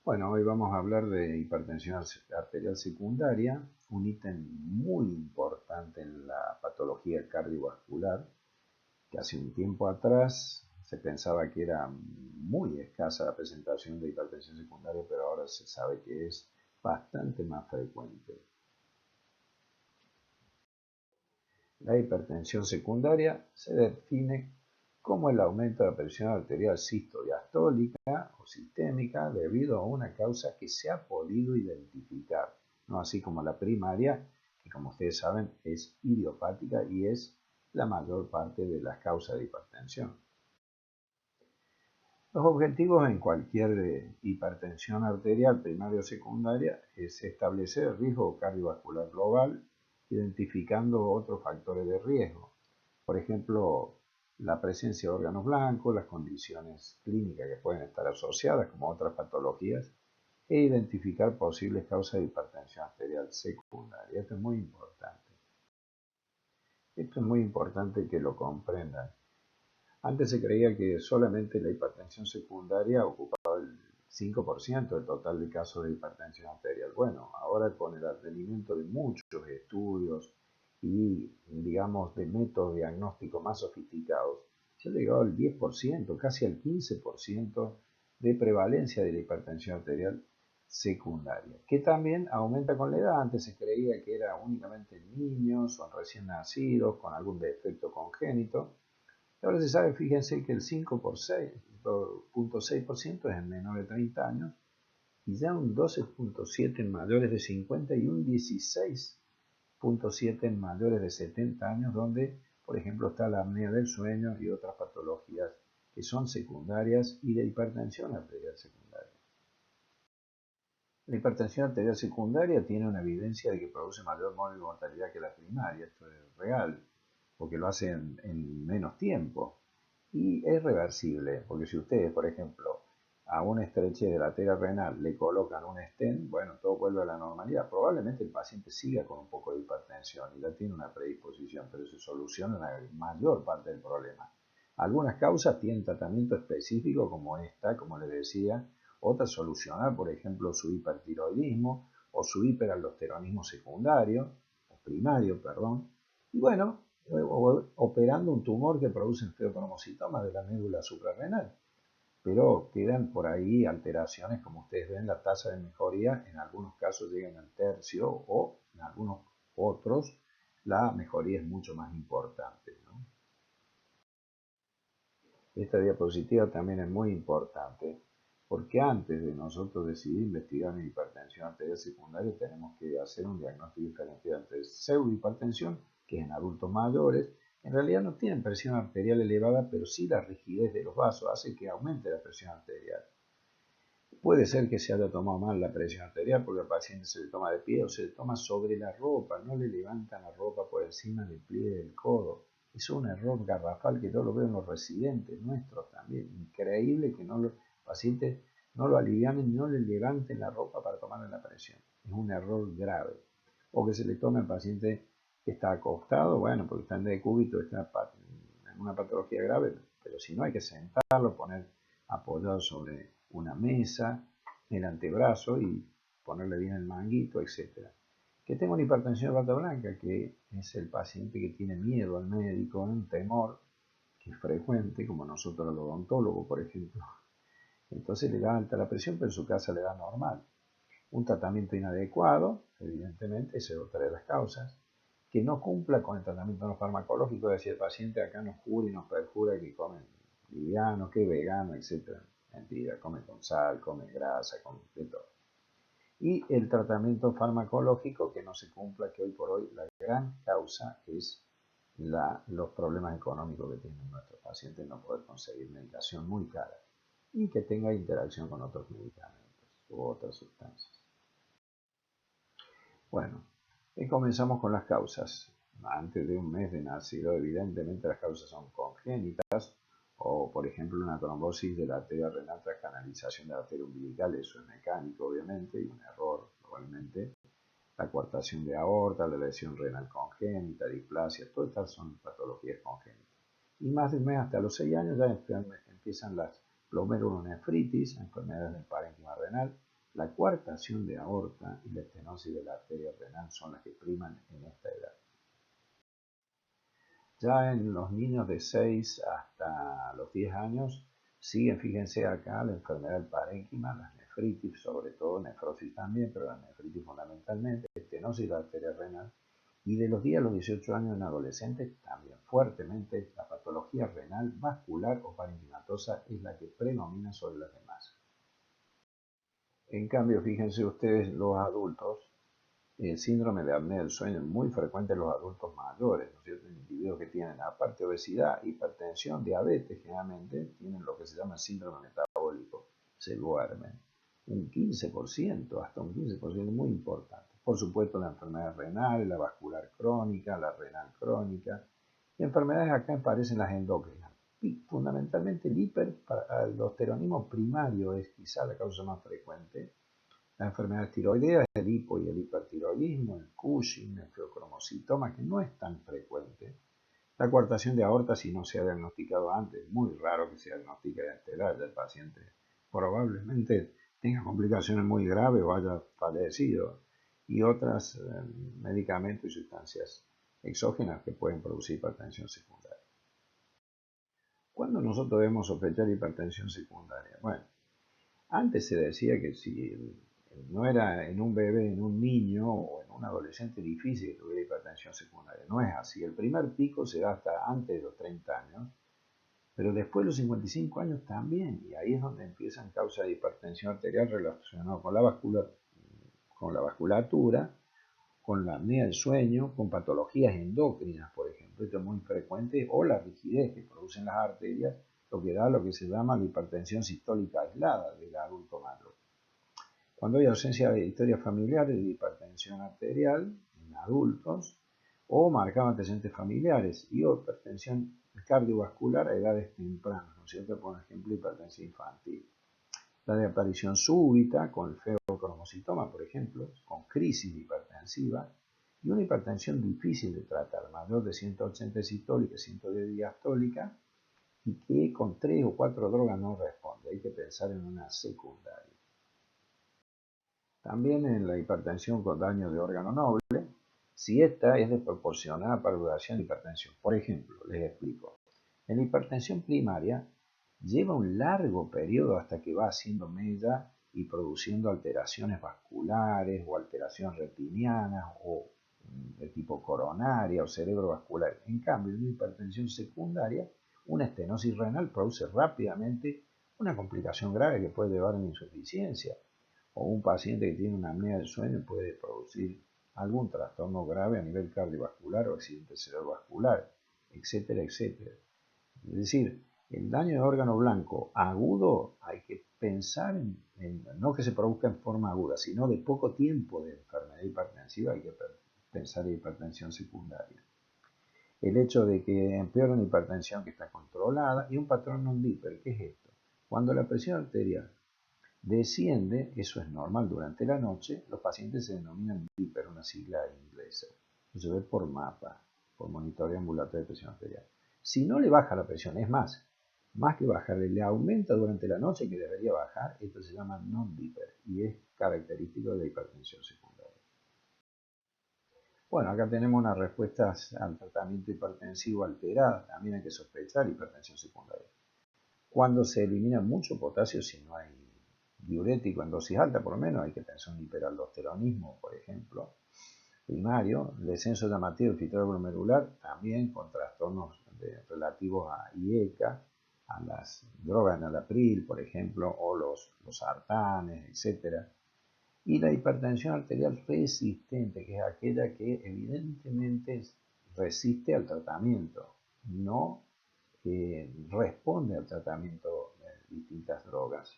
Bueno, hoy vamos a hablar de hipertensión arterial secundaria, un ítem muy importante en la patología cardiovascular, que hace un tiempo atrás se pensaba que era muy escasa la presentación de hipertensión secundaria, pero ahora se sabe que es bastante más frecuente. La hipertensión secundaria se define como el aumento de la presión arterial sistodiastólica o sistémica debido a una causa que se ha podido identificar, no así como la primaria, que como ustedes saben es idiopática y es la mayor parte de las causas de hipertensión. Los objetivos en cualquier hipertensión arterial primaria o secundaria es establecer el riesgo cardiovascular global, identificando otros factores de riesgo. Por ejemplo, la presencia de órganos blancos, las condiciones clínicas que pueden estar asociadas, como otras patologías, e identificar posibles causas de hipertensión arterial secundaria. Esto es muy importante. Esto es muy importante que lo comprendan. Antes se creía que solamente la hipertensión secundaria ocupaba el 5% del total de casos de hipertensión arterial. Bueno, ahora con el advenimiento de muchos estudios y, digamos, de métodos diagnósticos más sofisticados, se ha llegado al 10%, casi al 15% de prevalencia de la hipertensión arterial secundaria, que también aumenta con la edad. Antes se creía que era únicamente en niños o en recién nacidos con algún defecto congénito. Ahora se sabe, fíjense, que el 5,6% es en menores de 30 años y ya un 12,7% en mayores de 50 y un 16,7% en mayores de 70 años, donde, por ejemplo, está la apnea del sueño y otras patologías que son secundarias y de hipertensión arterial secundaria. La hipertensión arterial secundaria tiene una evidencia de que produce mayor mortalidad que la primaria, esto es real, porque lo hace en menos tiempo. Y es reversible, porque si ustedes, por ejemplo, a un estrechez de la arteria renal le colocan un stent, bueno, todo vuelve a la normalidad. Probablemente el paciente siga con un poco de hipertensión y ya tiene una predisposición, pero se soluciona la mayor parte del problema. Algunas causas tienen tratamiento específico como esta, como les decía, otras solucionar, por ejemplo, su hipertiroidismo o su hiperaldosteronismo secundario, o primario, perdón. Y bueno, operando un tumor que produce feocromocitoma de la médula suprarrenal. Pero quedan por ahí alteraciones, como ustedes ven, la tasa de mejoría en algunos casos llega al tercio o en algunos otros la mejoría es mucho más importante, ¿no? Esta diapositiva también es muy importante porque antes de nosotros decidir investigar en hipertensión arterial secundaria tenemos que hacer un diagnóstico diferencial entre pseudohipertensión, que es en adultos mayores, en realidad no tienen presión arterial elevada, pero sí la rigidez de los vasos hace que aumente la presión arterial. Puede ser que se haya tomado mal la presión arterial porque al paciente se le toma de pie o se le toma sobre la ropa, no le levantan la ropa por encima del pliegue del codo. Es un error garrafal que yo lo veo en los residentes nuestros también. Increíble que los pacientes no lo alivianen y no le levanten la ropa para tomarle la presión. Es un error grave. O que se le tome al paciente que está acostado, bueno, porque está en decúbito, está en una patología grave, pero si no hay que sentarlo, poner apoyado sobre una mesa, el antebrazo y ponerle bien el manguito, etc. Que tengo una hipertensión de bata blanca, que es el paciente que tiene miedo al médico, un temor que es frecuente, como nosotros los odontólogos, por ejemplo. Entonces le da alta la presión, pero en su casa le da normal. Un tratamiento inadecuado, evidentemente, esa es otra de las causas. Que no cumpla con el tratamiento no farmacológico, es decir, el paciente acá nos jura y nos perjura que come liviano, que es vegano, etc. Mentira, come con sal, come grasa, come de todo. Y el tratamiento farmacológico que no se cumpla, que hoy por hoy la gran causa es los problemas económicos que tienen nuestros pacientes, no poder conseguir medicación muy cara y que tenga interacción con otros medicamentos u otras sustancias. Bueno, y comenzamos con las causas. Antes de un mes de nacido, evidentemente las causas son congénitas o, por ejemplo, una trombosis de la arteria renal tras canalización de la arteria umbilical. Eso es mecánico, obviamente, y un error probablemente. La coartación de aorta, la lesión renal congénita, displasia, todas estas son patologías congénitas. Y más de un mes, hasta los 6 años, ya empiezan las glomerulonefritis, enfermedades del parénquima renal, La coartación de aorta y la estenosis de la arteria renal son las que priman en esta edad. Ya en los niños de 6 hasta los 10 años siguen, fíjense acá, la enfermedad del parénquima, las nefritis, sobre todo nefrosis también, pero la nefritis fundamentalmente, estenosis de la arteria renal, y de los 10 a los 18 años en adolescentes también fuertemente la patología renal vascular o parenquimatosa es la que predomina sobre las demás. En cambio, fíjense ustedes, los adultos, el síndrome de apnea del sueño es muy frecuente en los adultos mayores, ¿no es cierto? Individuos que tienen, aparte de obesidad, hipertensión, diabetes, generalmente tienen lo que se llama síndrome metabólico, se duermen. Un 15%, hasta un 15% muy importante. Por supuesto, la enfermedad renal, la vascular crónica, la renal crónica. Y enfermedades acá aparecen las endócrinas. Y fundamentalmente el hiperaldosteronismo primario es quizá la causa más frecuente. La enfermedad tiroidea, el hipo y el hipertiroidismo, el Cushing, el feocromocitoma, que no es tan frecuente. La coartación de aorta, si no se ha diagnosticado antes, muy raro que se diagnostique a esta edad, el paciente probablemente tenga complicaciones muy graves o haya fallecido, y otros medicamentos y sustancias exógenas que pueden producir hipertensión secundaria. ¿Cuándo nosotros debemos sospechar hipertensión secundaria? Bueno, antes se decía que si no era en un bebé, en un niño o en un adolescente difícil que tuviera hipertensión secundaria. No es así. El primer pico se da hasta antes de los 30 años, pero después de los 55 años también. Y ahí es donde empiezan causas de hipertensión arterial relacionadas con la vasculatura, con la apnea del sueño, con patologías endocrinas, por ejemplo, esto es muy frecuente, o la rigidez que producen las arterias, lo que da lo que se llama la hipertensión sistólica aislada del adulto mayor. Cuando hay ausencia de historias familiares de hipertensión arterial en adultos o marcados antecedentes familiares y hipertensión cardiovascular a edades tempranas, ¿no es cierto? Por ejemplo, hipertensión infantil. La de aparición súbita con el feocromocitoma, por ejemplo, con crisis hipertensiva y una hipertensión difícil de tratar, mayor de 180 sistólica, 110 diastólica y que con 3 o 4 drogas no responde. Hay que pensar en una secundaria. También en la hipertensión con daño de órgano noble, si esta es desproporcionada para duración de hipertensión. Por ejemplo, les explico. En la hipertensión primaria lleva un largo periodo hasta que va haciendo mella y produciendo alteraciones vasculares o alteraciones retinianas o de tipo coronaria o cerebrovascular. En cambio, en una hipertensión secundaria, una estenosis renal produce rápidamente una complicación grave que puede llevar a una insuficiencia. O un paciente que tiene una apnea del sueño puede producir algún trastorno grave a nivel cardiovascular o accidente cerebrovascular, etcétera, etcétera. Es decir, el daño de órgano blanco agudo hay que pensar no que se produzca en forma aguda, sino de poco tiempo de enfermedad hipertensiva hay que pensar en hipertensión secundaria. El hecho de que empeora una hipertensión que está controlada y un patrón non-diper, ¿qué es esto? Cuando la presión arterial desciende, eso es normal durante la noche, los pacientes se denominan diper, una sigla inglesa. Se ve por mapa, por monitoreo ambulatorio de presión arterial. Si no le baja la presión, es más que bajarle, le aumenta durante la noche que debería bajar, esto se llama non-diper y es característico de la hipertensión secundaria. Bueno, acá tenemos unas respuestas al tratamiento hipertensivo alterada, también hay que sospechar hipertensión secundaria. Cuando se elimina mucho potasio, si no hay diurético en dosis alta, por lo menos hay que pensar en hiperaldosteronismo, por ejemplo, primario, el descenso llamativo del filtrado glomerular, también con trastornos relativos a IECA, a las drogas enalapril, por ejemplo, o los sartanes, etc. Y la hipertensión arterial resistente, que es aquella que evidentemente resiste al tratamiento, no responde al tratamiento de distintas drogas.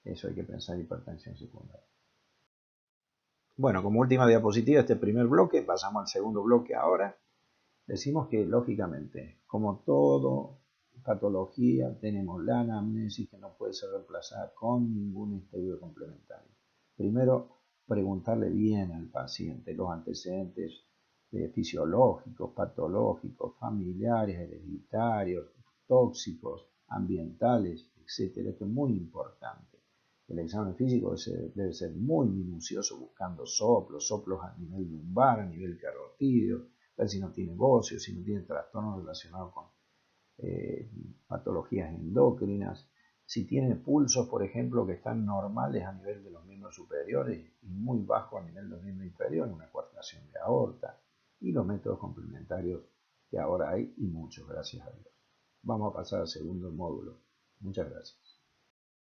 Eso hay que pensar en hipertensión secundaria. Bueno, como última diapositiva este primer bloque, pasamos al segundo bloque ahora. Decimos que, lógicamente, como todo patología, tenemos la anamnesis que no puede ser reemplazada con ningún estudio complementario. Primero, preguntarle bien al paciente los antecedentes fisiológicos, patológicos, familiares, hereditarios, tóxicos, ambientales, etc. Esto es muy importante. El examen físico debe ser muy minucioso, buscando soplos a nivel lumbar, a nivel carotídeo, ver si no tiene bocio, si no tiene trastornos relacionados con patologías endocrinas, si tiene pulsos, por ejemplo, que están normales a nivel de los miembros superiores y muy bajos a nivel de los miembros inferiores, una coartación de aorta, y los métodos complementarios que ahora hay y muchos, gracias a Dios. Vamos a pasar al segundo módulo. Muchas gracias.